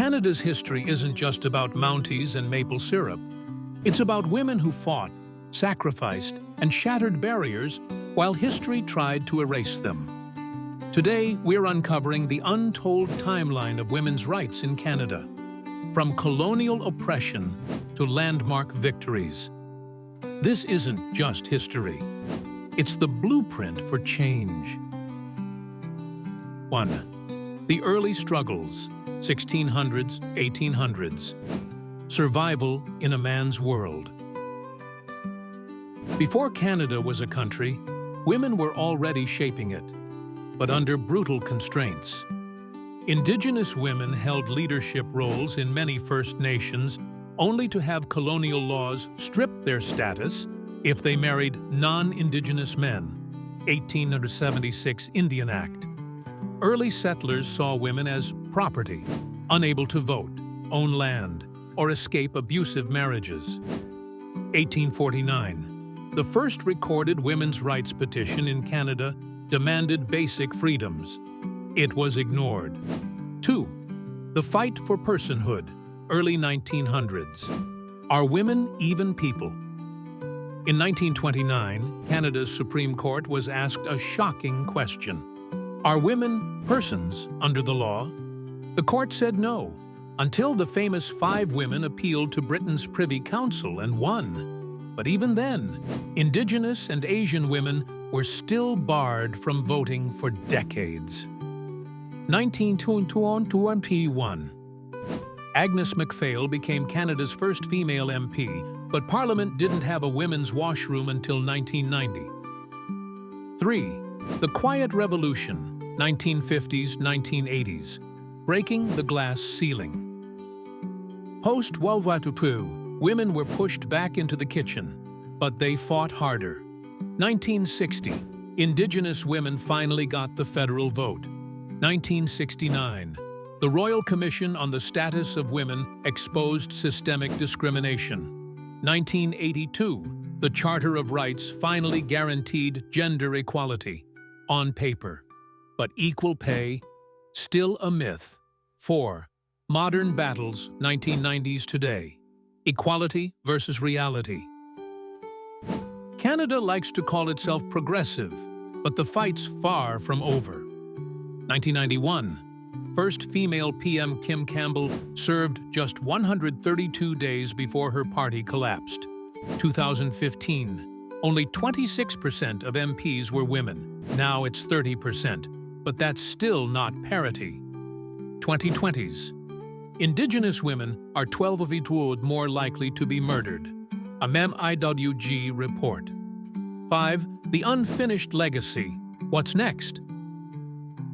Canada's history isn't just about Mounties and maple syrup. It's about women who fought, sacrificed, and shattered barriers while history tried to erase them. Today, we're uncovering the untold timeline of women's rights in Canada, from colonial oppression to landmark victories. This isn't just history. It's the blueprint for change. 1. The early struggles, 1600s, 1800s. Survival in a man's world. Before Canada was a country, women were already shaping it, but under brutal constraints. Indigenous women held leadership roles in many First Nations, only to have colonial laws strip their status if they married non-Indigenous men. 1876 Indian Act. Early settlers saw women as property, unable to vote, own land, or escape abusive marriages. 1849. The first recorded women's rights petition in Canada demanded basic freedoms. It was ignored. 2. The fight for personhood, early 1900s. Are women even people? In 1929, Canada's Supreme Court was asked a shocking question. Are women persons under the law? The court said no, until the famous 5 women appealed to Britain's Privy Council and won. But even then, Indigenous and Asian women were still barred from voting for decades. 1921. Agnes MacPhail became Canada's first female MP, but Parliament didn't have a women's washroom until 1990. 3. The Quiet Revolution, 1950s, 1980s, breaking the glass ceiling. Post-World War II, women were pushed back into the kitchen, but they fought harder. 1960, Indigenous women finally got the federal vote. 1969, the Royal Commission on the Status of Women exposed systemic discrimination. 1982, the Charter of Rights finally guaranteed gender equality. On paper. But equal pay, still a myth. 4. Modern battles, 1990s today. Equality versus reality. Canada likes to call itself progressive, but the fight's far from over. 1991. First female PM Kim Campbell served just 132 days before her party collapsed. 2015. Only 26% of MPs were women. Now it's 30%, but that's still not parity. 2020s. Indigenous women are 12 of 8 more likely to be murdered. A MEM-IWG report. 5. The unfinished legacy. What's next?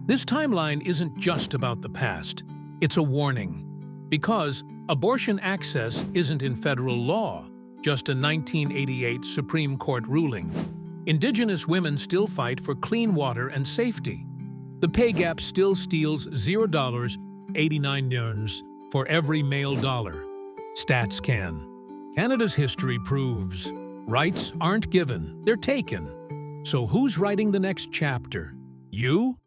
This timeline isn't just about the past. It's a warning. Because abortion access isn't in federal law, just a 1988 Supreme Court ruling. Indigenous women still fight for clean water and safety. The pay gap still steals $0.89 for every male dollar. Stats can. Canada's history proves rights aren't given, they're taken. So who's writing the next chapter? You